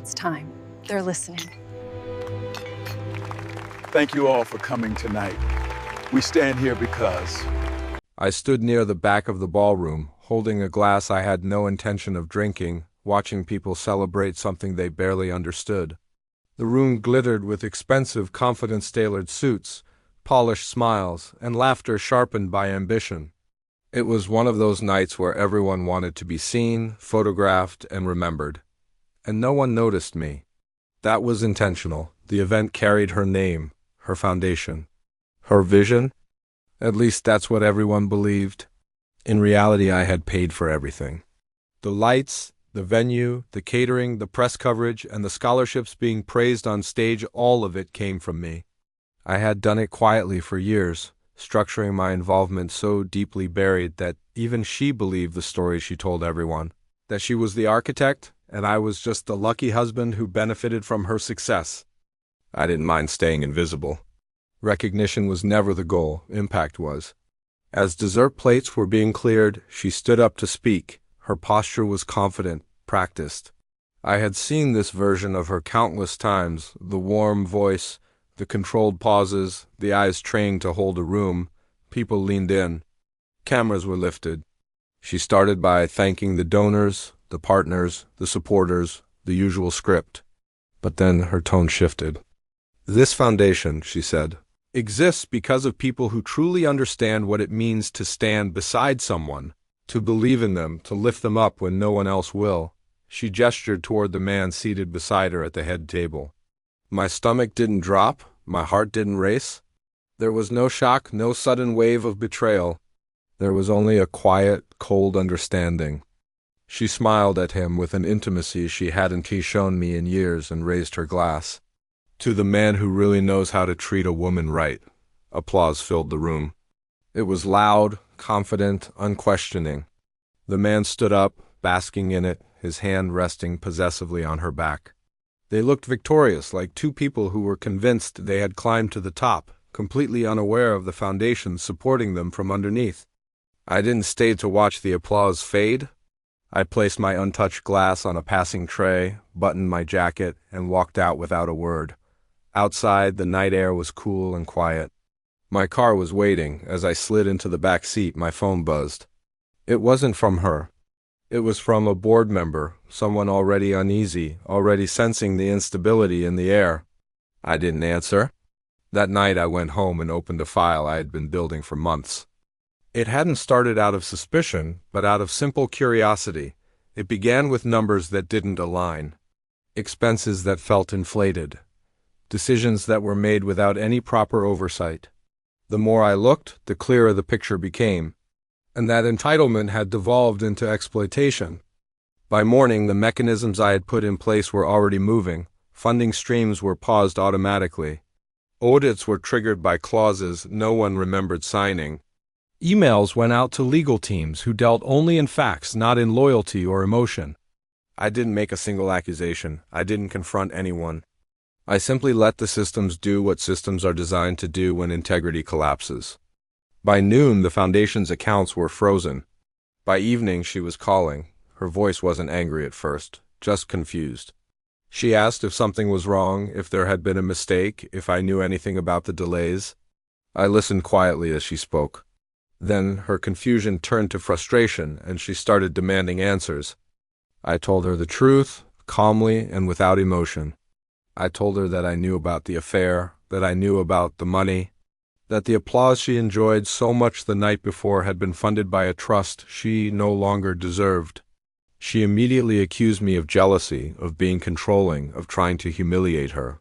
It's time. They're listening. Thank you all for coming tonight. We stand here because I stood near the back of the ballroom, holding a glass I had no intention of drinking, watching people celebrate something they barely understood. The room glittered with expensive, confidence-tailored suits, polished smiles, and laughter sharpened by ambition. It was one of those nights where everyone wanted to be seen, photographed, and remembered. And no one noticed me. That was intentional. The event carried her name, her foundation, her vision. At least that's what everyone believed. In reality, I had paid for everything. The lights, the venue, the catering, the press coverage, and the scholarships being praised on stage, all of it came from me. I had done it quietly for years, structuring my involvement so deeply buried that even she believed the story she told everyone, that she was the architect, and I was just the lucky husband who benefited from her success. I didn't mind staying invisible. Recognition was never the goal, impact was. As dessert plates were being cleared, she stood up to speak. Her posture was confident, practiced. I had seen this version of her countless times, the warm voice, the controlled pauses, the eyes trained to hold a room. People leaned in. Cameras were lifted. She started by thanking the donors, the partners, the supporters, the usual script. But then her tone shifted. This foundation, she said, exists because of people who truly understand what it means to stand beside someone, to believe in them, to lift them up when no one else will. She gestured toward the man seated beside her at the head table. My stomach didn't drop, my heart didn't race. There was no shock, no sudden wave of betrayal. There was only a quiet, cold understanding. She smiled at him with an intimacy she hadn't shown me in years and raised her glass. To the man who really knows how to treat a woman right. Applause filled the room. It was loud, confident, unquestioning. The man stood up, basking in it, his hand resting possessively on her back. They looked victorious, like two people who were convinced they had climbed to the top, completely unaware of the foundation supporting them from underneath. I didn't stay to watch the applause fade. I placed my untouched glass on a passing tray, buttoned my jacket, and walked out without a word. Outside, the night air was cool and quiet. My car was waiting. As I slid into the back seat, my phone buzzed. It wasn't from her. It was from a board member, someone already uneasy, already sensing the instability in the air. I didn't answer. That night I went home and opened a file I had been building for months. It hadn't started out of suspicion, but out of simple curiosity. It began with numbers that didn't align, expenses that felt inflated, decisions that were made without any proper oversight. The more I looked, the clearer the picture became, and that entitlement had devolved into exploitation. By morning, the mechanisms I had put in place were already moving. Funding streams were paused automatically. Audits were triggered by clauses no one remembered signing. Emails went out to legal teams who dealt only in facts, not in loyalty or emotion. I didn't make a single accusation. I didn't confront anyone. I simply let the systems do what systems are designed to do when integrity collapses. By noon, the foundation's accounts were frozen. By evening, she was calling. Her voice wasn't angry at first, just confused. She asked if something was wrong, if there had been a mistake, if I knew anything about the delays. I listened quietly as she spoke. Then her confusion turned to frustration, and she started demanding answers. I told her the truth, calmly and without emotion. I told her that I knew about the affair, that I knew about the money, that the applause she enjoyed so much the night before had been funded by a trust she no longer deserved. She immediately accused me of jealousy, of being controlling, of trying to humiliate her.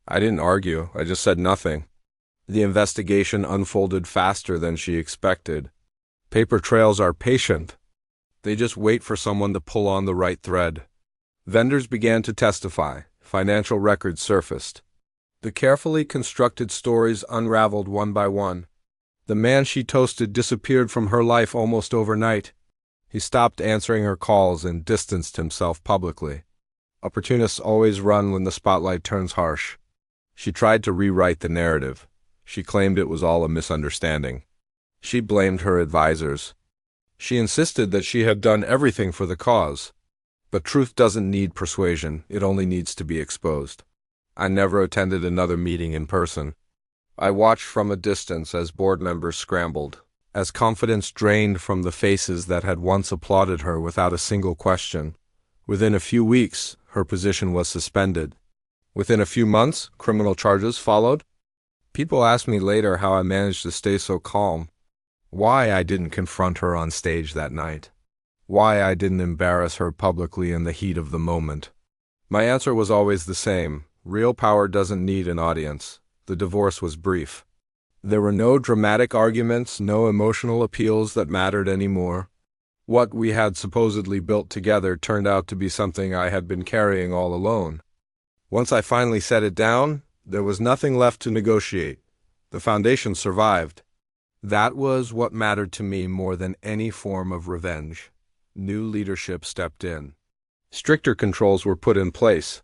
I didn't argue, I just said nothing. The investigation unfolded faster than she expected. Paper trails are patient. They just wait for someone to pull on the right thread. Vendors began to testify. Financial records surfaced. The carefully constructed stories unraveled one by one. The man she toasted disappeared from her life almost overnight. He stopped answering her calls and distanced himself publicly. Opportunists always run when the spotlight turns harsh. She tried to rewrite the narrative. She claimed it was all a misunderstanding. She blamed her advisors. She insisted that she had done everything for the cause. But truth doesn't need persuasion, it only needs to be exposed. I never attended another meeting in person. I watched from a distance as board members scrambled, as confidence drained from the faces that had once applauded her without a single question. Within a few weeks, her position was suspended. Within a few months, criminal charges followed. People asked me later how I managed to stay so calm, why I didn't confront her on stage that night, why I didn't embarrass her publicly in the heat of the moment. My answer was always the same: real power doesn't need an audience. The divorce was brief. There were no dramatic arguments, no emotional appeals that mattered anymore. What we had supposedly built together turned out to be something I had been carrying all alone. Once I finally set it down, there was nothing left to negotiate. The foundation survived. That was what mattered to me more than any form of revenge. New leadership stepped in. Stricter controls were put in place.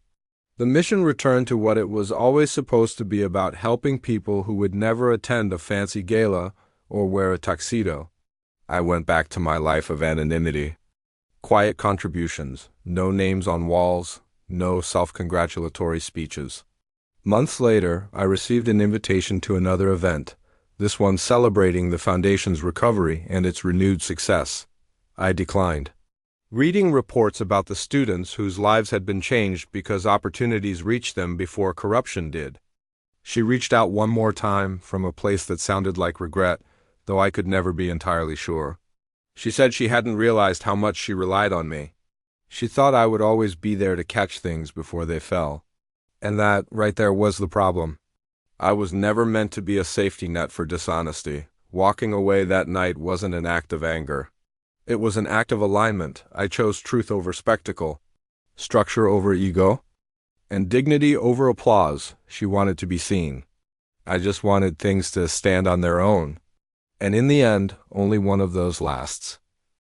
The mission returned to what it was always supposed to be about: helping people who would never attend a fancy gala or wear a tuxedo. I went back to my life of anonymity. Quiet contributions, no names on walls, no self-congratulatory speeches. Months later, I received an invitation to another event, this one celebrating the foundation's recovery and its renewed success. I declined. Reading reports about the students whose lives had been changed because opportunities reached them before corruption did. She reached out one more time from a place that sounded like regret, though I could never be entirely sure. She said she hadn't realized how much she relied on me. She thought I would always be there to catch things before they fell. And that, right there, was the problem. I was never meant to be a safety net for dishonesty. Walking away that night wasn't an act of anger. It was an act of alignment. I chose truth over spectacle, structure over ego, and dignity over applause. She wanted to be seen. I just wanted things to stand on their own. And in the end, only one of those lasts.